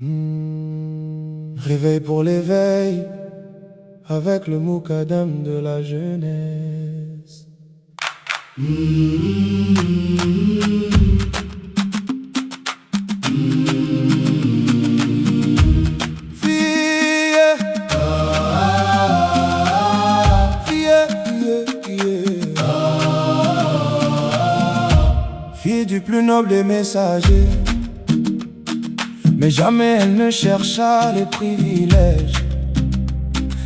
Réveil pour l'éveil, avec le moukadam de la jeunesse. Fille du plus noble des messagers, mais jamais elle ne chercha les privilèges.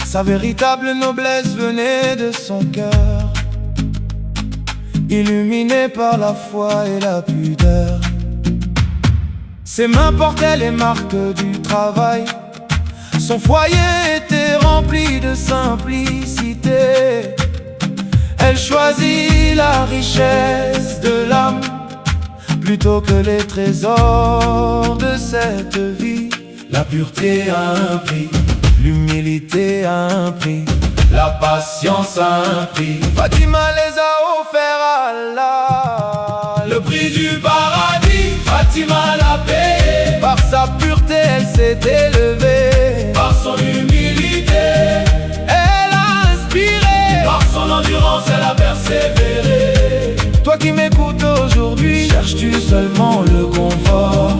Sa véritable noblesse venait de son cœur, illuminé par la foi et la pudeur. Ses mains portaient les marques du travail, son foyer était rempli de simplicité. Elle choisit la richesse de l'âme plutôt que les trésors de cette vie. La pureté a un prix, l'humilité a un prix, la patience a un prix. Fatima les a offert à Allah. Le prix du paradis, Fatima l'a payé. Par sa pureté, elle s'est élevée. Par son humilité, elle a inspiré. Par son endurance, elle a persévéré. Toi qui m'écoutes aujourd'hui, cherches-tu seulement le confort,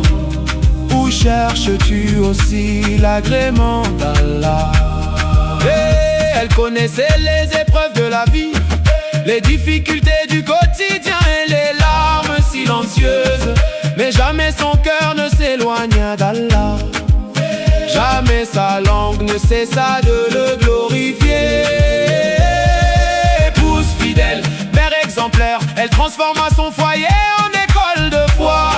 ou cherches-tu aussi l'agrément d'Allah? Elle connaissait les épreuves de la vie, les difficultés du quotidien et les larmes silencieuses, mais jamais son cœur ne s'éloigna d'Allah. Jamais sa langue ne cessa de le glorifier. Épouse fidèle, mère exemplaire, elle transforma son foyer en école de foi.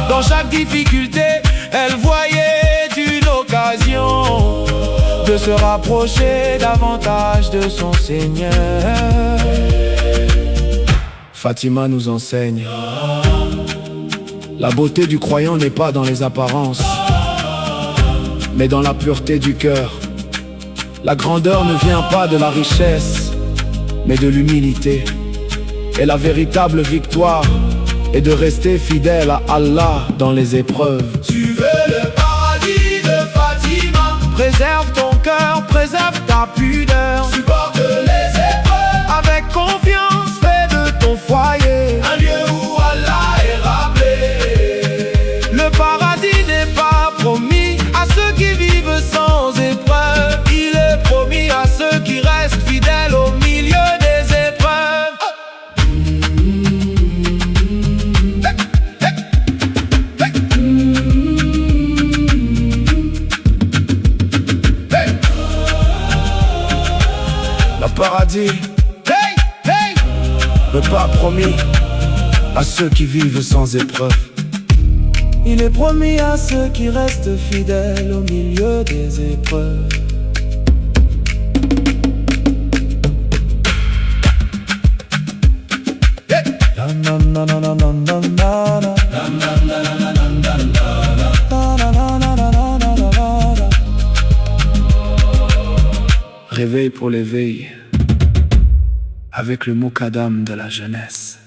Dans chaque difficulté, elle voyait une occasion de se rapprocher davantage de son Seigneur. Fatima nous enseigne: la beauté du croyant n'est pas dans les apparences, mais dans la pureté du cœur. La grandeur ne vient pas de la richesse, mais de l'humilité. Et la véritable victoire est de rester fidèle à Allah dans les épreuves. Tu veux le paradis de Fatima? Préserve ton cœur, préserve ta pudeur. Supporte les épreuves avec confiance, fais de ton foyer un lieu où Allah est rappelé. Le paradis n'est pas promis à ceux qui vivent sans épreuve, il est promis à ceux qui restent fidèles au milieu des épreuves. Le paradis n'est pas promis à ceux qui vivent sans épreuve, il est promis à ceux qui restent fidèles au milieu des épreuves. Réveil pour l'éveil, avec le moukadam de la jeunesse.